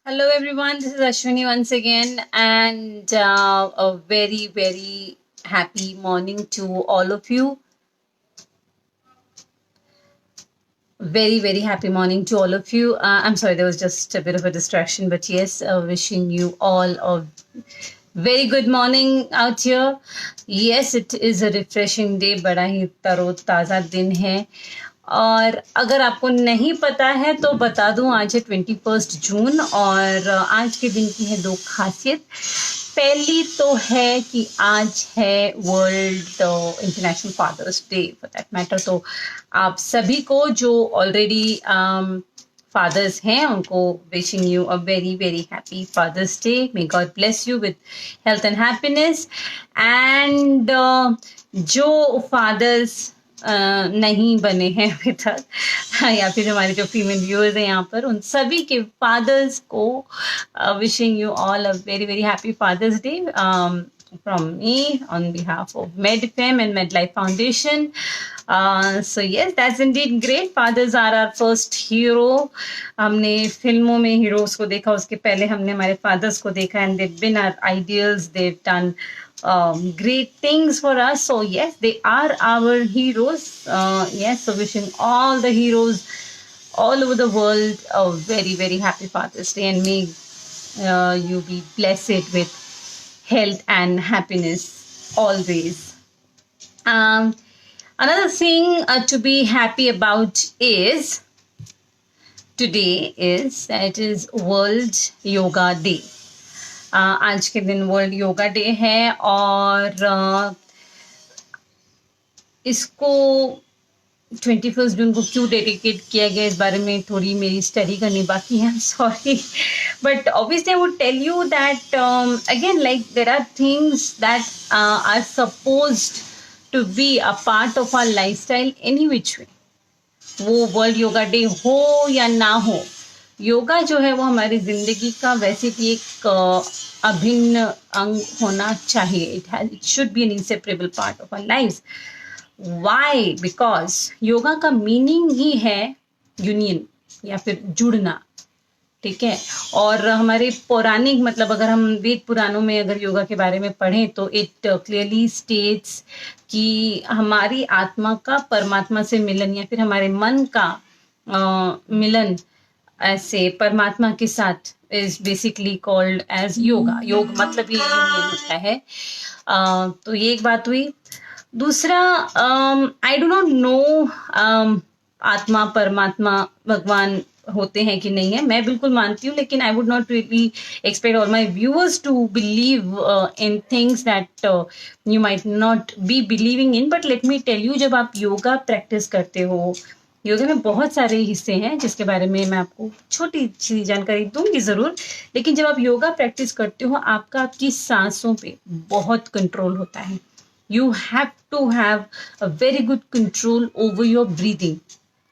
Hello, everyone. This is Ashwini once again, and a very, very happy morning to all of you. Very, very happy morning to all of you. I'm sorry, there was just a bit of a distraction, but yes, wishing you all a very good morning out here. Yes, it is a refreshing day. बड़ा ही तरोताज़ा दिन है. और अगर आपको नहीं पता है तो बता दूं, आज है 21 जून और आज के दिन की है दो खासियत. पहली तो है कि आज है world international fathers day for that matter. तो आप सभी को जो ऑलरेडी फादर्स हैं उनको wishing you a very very happy fathers day. May God bless you with health and happiness. And जो फादर्स नहीं बने हैं अभी तक या फिर हमारे जो फीमेल व्यूअर्स हैं यहाँ पर, उन सभी के फादर्स को wishing you all a very very happy fathers day from me on behalf of MedFem and MedLife Foundation. So yes, that's indeed great. Fathers are our first hero. हमने फिल्मों में हीरोज को देखा, उसके पहले हमने हमारे फादर्स को देखा, and they've been our ideals. They've done great things for us. So yes, they are our heroes. Yes, so wishing all the heroes all over the world a very very happy Father's Day, and may you be blessed with health and happiness always. Another thing to be happy about is today is that is World Yoga Day. आज के दिन world yoga day है और इसको 21 जून को क्यों dedicate किया गया, इस बारे में थोड़ी मेरी स्टडी करनी बाकी है. Sorry, but obviously I would tell you that again, like there are things that are supposed to be a part of our lifestyle any which way. वो वर्ल्ड योगा डे हो या ना हो, योगा जो है वो हमारी जिंदगी का वैसे भी एक अभिन्न अंग होना चाहिए. It should be an inseparable part of our life. Why? Because yoga का मीनिंग ही है यूनियन या फिर जुड़ना. ठीक है. और हमारे पौराणिक, मतलब अगर हम वेद पुराणों में अगर योगा के बारे में पढ़ें तो इट क्लियरली स्टेट्स कि हमारी आत्मा का परमात्मा से मिलन या फिर हमारे मन का मिलन ऐसे परमात्मा के साथ is basically called as yoga. योग मतलब ये यूनियन होता है. तो ये एक बात हुई. दूसरा, आई डू नॉट नो आत्मा परमात्मा भगवान होते हैं कि नहीं है. मैं बिल्कुल मानती हूँ, लेकिन I would not really expect all my viewers to believe in things that you might not be believing in. But let me tell you, जब आप योगा प्रैक्टिस करते हो, योगा में बहुत सारे हिस्से हैं जिसके बारे में मैं आपको छोटी सी जानकारी दूंगी ज़रूर. लेकिन जब आप योगा प्रैक्टिस करते हो, आपका आपकी सांसों पे बहुत कंट्रोल होता है. You have to have a very good control over your breathing,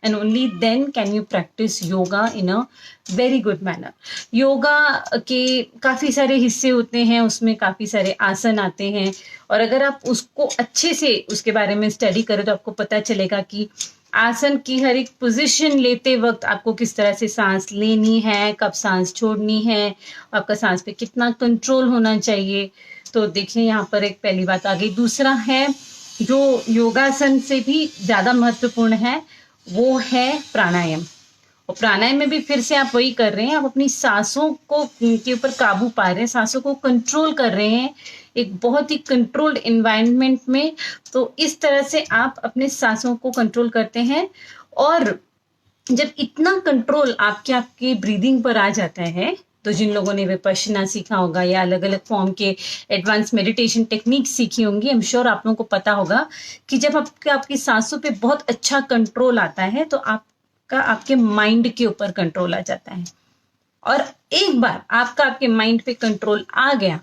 and only then can you practice yoga in a very good manner. Yoga के काफ़ी सारे हिस्से होते हैं, उसमें काफ़ी सारे आसन आते हैं, और अगर आप उसको अच्छे से उसके बारे में स्टडी करें तो आपको पता चलेगा कि आसन की हर एक पोजीशन लेते वक्त आपको किस तरह से सांस लेनी है, कब सांस छोड़नी है, आपका सांस पे कितना कंट्रोल होना चाहिए. तो देखिए, यहाँ पर एक पहली बात आ गई. दूसरा है जो योगासन से भी ज़्यादा महत्वपूर्ण है, वो है प्राणायाम. और प्राणायाम में भी फिर से आप वही कर रहे हैं, आप अपनी सांसों को के ऊपर काबू पा रहे हैं, सांसों को कंट्रोल कर रहे हैं एक बहुत ही कंट्रोल्ड इन्वायरमेंट में. तो इस तरह से आप अपने सांसों को कंट्रोल करते हैं. और जब इतना कंट्रोल आपके ब्रीदिंग पर आ जाता है, तो जिन लोगों ने विपश्यना सीखा होगा या अलग अलग फॉर्म के एडवांस मेडिटेशन टेक्निक सीखी होंगी, आई एम श्योर आप लोगों को पता होगा कि जब आपकी सांसों पे बहुत अच्छा कंट्रोल आता है तो आपके माइंड के ऊपर कंट्रोल आ जाता है. और एक बार आपके माइंड पे कंट्रोल आ गया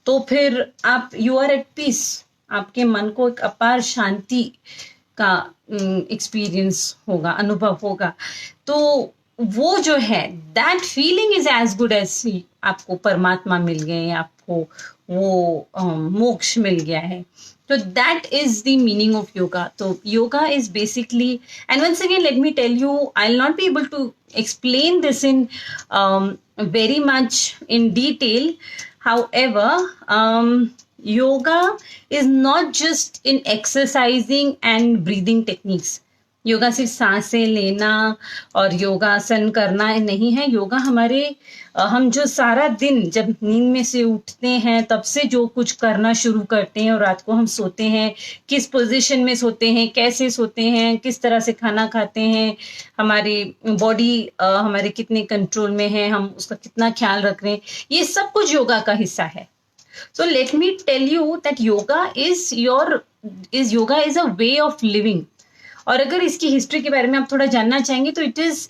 तो फिर आप यू आर एट पीस. आपके मन को एक अपार शांति का एक्सपीरियंस होगा, अनुभव होगा. तो वो जो है, that feeling is as good as आपको परमात्मा मिल गए, आपको वो मोक्ष मिल गया है. So that is the meaning of yoga. So yoga is basically, and once again, let me tell you, I'll not be able to explain this in very much in detail. However, yoga is not just in exercising and breathing techniques. Yoga सिर्फ सांसें लेना और योगासन करना नहीं है. योगा हमारे हम जो सारा दिन जब नींद में से उठते हैं तब से जो कुछ करना शुरू करते हैं और रात को हम सोते हैं, किस पोजीशन में सोते हैं, कैसे सोते हैं, किस तरह से खाना खाते हैं, हमारी बॉडी हमारे कितने कंट्रोल में है, हम उसका कितना ख्याल रख रहे हैं, ये सब कुछ योगा का हिस्सा है. So let me tell you that yoga is a way of living. और अगर इसकी हिस्ट्री के बारे में आप थोड़ा जानना चाहेंगे तो it's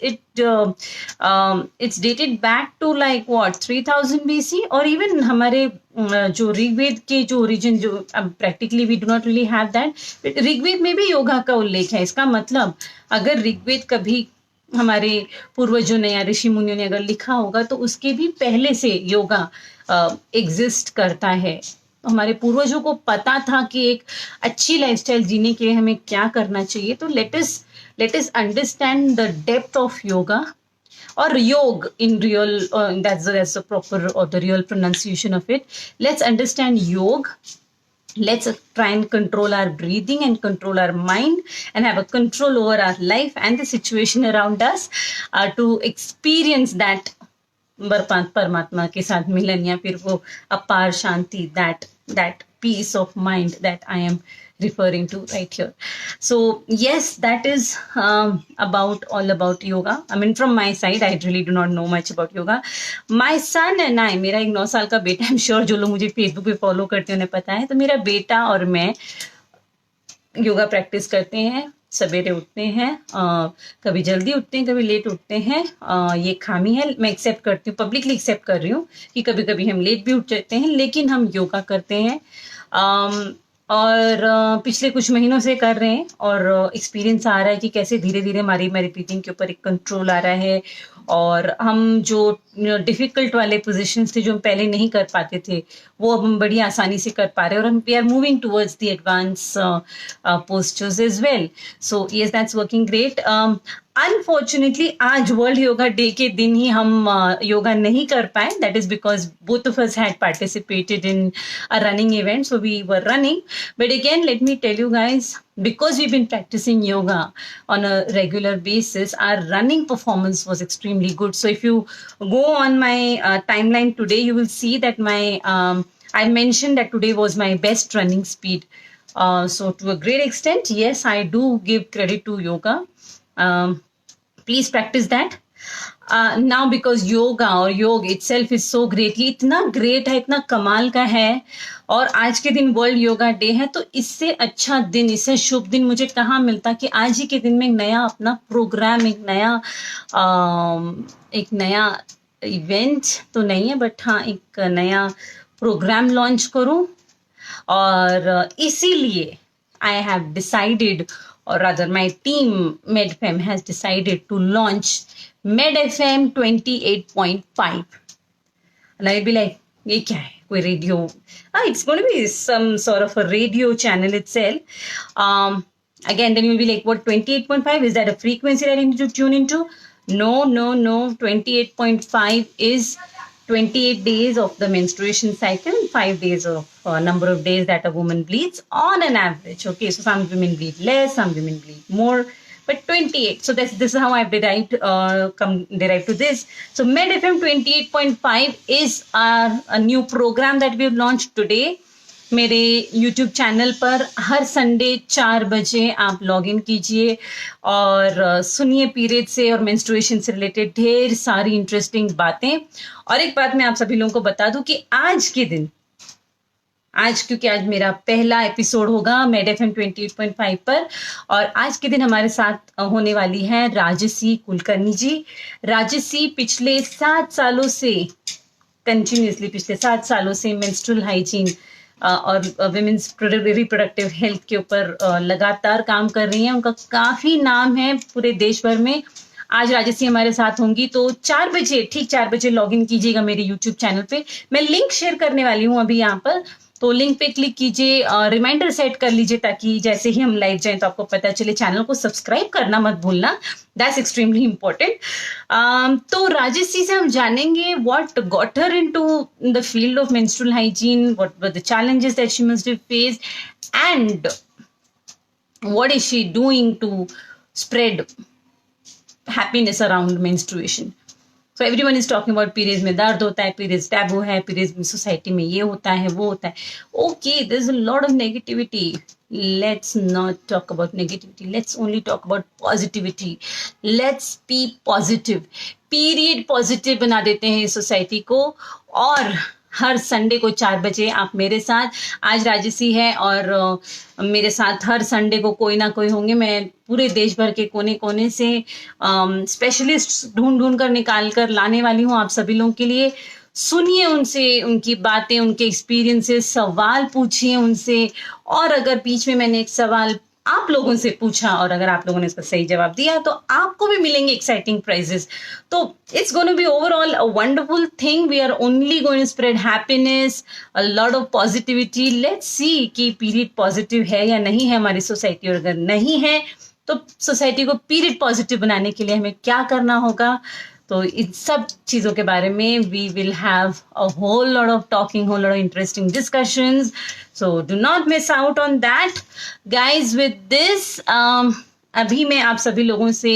dated back to like what 3000 BC. और इवन हमारे जो ऋग्वेद के जो ओरिजिन जो practically we do not really have that, Rigveda में भी योगा का उल्लेख है. इसका मतलब अगर ऋग्वेद कभी हमारे पूर्वजों ने या ऋषि मुनियों ने अगर लिखा होगा तो उसके भी पहले से योगा एग्जिस्ट करता है. हमारे पूर्वजों को पता था कि एक अच्छी लाइफस्टाइल जीने के लिए हमें क्या करना चाहिए. तो let us understand the depth of yoga और योग in real, that's the proper or the real pronunciation of it. Let's understand yoga. Let's try and control our breathing and control our mind and have a control over our life and the situation around us to experience that परमात्मा के साथ मिलन या फिर वो अपार शांति, that peace of mind that I am referring to right here. So yes, that is all about yoga. I mean, from my side, I really do not know much about yoga. My son and I, मेरा एक 9 साल का बेटा, I'm sure जो लोग मुझे Facebook पे follow करते हैं उन्हें पता है, तो मेरा बेटा और मैं योगा प्रैक्टिस करते हैं. सवेरे उठते हैं, कभी जल्दी उठते हैं, कभी लेट उठते हैं. ये खामी है, मैं एक्सेप्ट करती हूँ, पब्लिकली एक्सेप्ट कर रही हूँ कि कभी कभी हम लेट भी उठ जाते हैं, लेकिन हम योगा करते हैं. और पिछले कुछ महीनों से कर रहे हैं और एक्सपीरियंस आ रहा है कि कैसे धीरे धीरे हमारी ब्रीथिंग के ऊपर एक कंट्रोल आ रहा है. और हम जो डिफिकल्ट वाले पोजीशंस थे जो हम पहले नहीं कर पाते थे वो अब हम बड़ी आसानी से कर पा रहे हैं और हम we are moving towards the advance postures as well. So yes, that's working great. Unfortunately आज वर्ल्ड योगा डे के दिन ही हम योगा नहीं कर पाए. That is because both of us had participated in a running event, so we were running. But again let me tell you guys, because we've been practicing yoga on a regular basis, our running performance was extremely good. So if you go on my timeline today, you will see that I mentioned that today was my best running speed. So to a great extent, yes, I do give credit to yoga. Please practice that. Now because yoga or yoga itself is so great, ये इतना great है, इतना कमाल का है और आज के दिन वर्ल्ड योगा डे है, तो इससे अच्छा दिन, इससे शुभ दिन मुझे कहाँ मिलता कि आज ही के दिन में एक नया अपना प्रोग्राम, एक नया इवेंट तो नहीं है बट हाँ एक नया प्रोग्राम लॉन्च करूं. और इसीलिए I have decided, or rather my team MedFM has decided to launch MedFM 28.5. And I'll be like, ये क्या है, कोई radio? It's going to be some sort of a radio channel itself. Again, then you'll be like, what, 28.5? Is that a frequency that I need to tune into? No. 28.5 is 28 days of the menstruation cycle, 5 days of number of days that a woman bleeds on an average. Okay, so some women bleed less, some women bleed more, but 28. So this is how I've derived to this. So MedFM 28.5 is a new program that we've launched today. मेरे YouTube channel पर हर Sunday 4 बजे आप log in कीजिए और सुनिए period से और menstruation से रिलेटेड ढेर सारी इंटरेस्टिंग बातें. और एक बात मैं आप सभी लोगों को बता दूं कि आज के दिन, क्योंकि आज मेरा पहला एपिसोड होगा MedFM 28.5 पर और आज के दिन हमारे साथ होने वाली है राजसी कुलकर्णी जी. राजसी पिछले 7 सालों से कंटिन्यूसली मेंस्ट्रुअल हाइजीन और विमेंस रिप्रोडक्टिव हेल्थ के ऊपर लगातार काम कर रही हैं. उनका काफी नाम है पूरे देश भर में. आज राजसी हमारे साथ होंगी, तो 4 बजे लॉग इन कीजिएगा मेरे YouTube चैनल पे. मैं लिंक शेयर करने वाली हूँ अभी यहाँ पर. तो लिंक पे क्लिक कीजिए, रिमाइंडर सेट कर लीजिए ताकि जैसे ही हम लाइव जाएं तो आपको पता चले। चैनल को सब्सक्राइब करना मत भूलना, दैट्स एक्सट्रीमली इम्पोर्टेंट। तो राजेश जी से हम जानेंगे what got her into the field of menstrual hygiene, what were the challenges that she must have faced and what is she doing to spread happiness around menstruation. So everyone is talking about periods में दर्द होता है, periods taboo है, periods में society में ये होता है वो होता है. Okay, there's a lot of negativity. Let's not talk about negativity. Let's only talk about positivity. Let's be positive. Period positive बना देते हैं सोसाइटी को। और हर संडे को 4 बजे आप मेरे साथ, आज राजसी है और मेरे साथ हर संडे को कोई ना कोई होंगे। मैं पूरे देश भर के कोने कोने से स्पेशलिस्ट ढूंढ ढूंढ कर निकाल कर लाने वाली हूँ आप सभी लोगों के लिए। सुनिए उनसे उनकी बातें, उनके एक्सपीरियंसेस, सवाल पूछिए उनसे। और अगर बीच में मैंने एक सवाल आप लोगों से पूछा और अगर आप लोगों ने इसका सही जवाब दिया तो आपको भी मिलेंगे एक्साइटिंग प्राइजेस। तो it's going to be overall a wonderful thing. We are only going to spread happiness, a lot of positivity. Let's see कि पीरियड पॉजिटिव है या नहीं है हमारी सोसाइटी, और अगर नहीं है तो सोसाइटी को पीरियड पॉजिटिव बनाने के लिए हमें क्या करना होगा। तो इन सब चीज़ों के बारे में we will have a whole lot of talking, whole lot of interesting discussions, so do not miss out on that guys. With this अभी मैं आप सभी लोगों से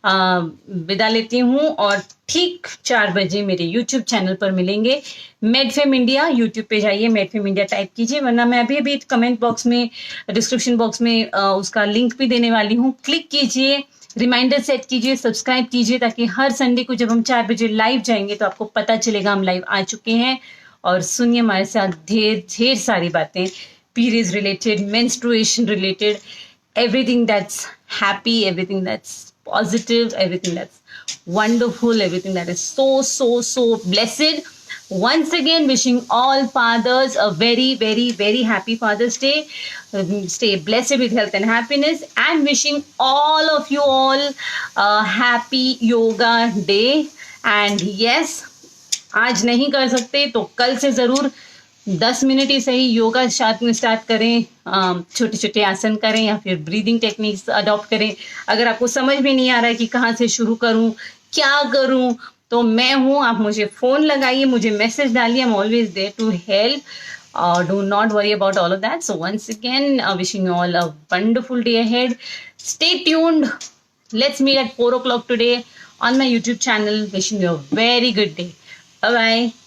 विदा लेती हूँ और ठीक 4 बजे मेरे यूट्यूब चैनल पर मिलेंगे। मेडफेम इंडिया यूट्यूब पे जाइए, मेडफेम इंडिया टाइप कीजिए, वरना मैं अभी कमेंट बॉक्स में, डिस्क्रिप्शन बॉक्स में उसका लिंक भी देने वाली हूँ। क्लिक कीजिए, रिमाइंडर सेट कीजिए, सब्सक्राइब कीजिए ताकि हर संडे को जब हम 4 बजे लाइव जाएंगे तो आपको पता चलेगा हम लाइव आ चुके हैं। और सुनिए हमारे साथ ढेर सारी बातें, periods related, menstruation related, everything that's happy, everything that's positive, everything that's wonderful, everything that is so blessed. Once again, wishing all fathers a very happy Father's Day. Stay blessed with health and happiness, and wishing all of you all a happy yoga day. And yes, आज नहीं कर सकते तो कल से जरूर 10 minute ही सही योगा साथ में स्टार्ट करें, छोटे छोटे आसन करें या फिर ब्रीदिंग टेक्निक्स अडॉप्ट करें। अगर आपको समझ में नहीं आ रहा है कि कहाँ से शुरू करूँ, क्या करूँ, तो मैं हूँ, आप मुझे फ़ोन लगाइए, मुझे मैसेज डालिए, I am always there to help. Do not worry about all of that. So once again, wishing you all a wonderful day ahead. Stay tuned. Let's meet at 4 o'clock today on my YouTube channel. Wishing you a very good day. Bye-bye.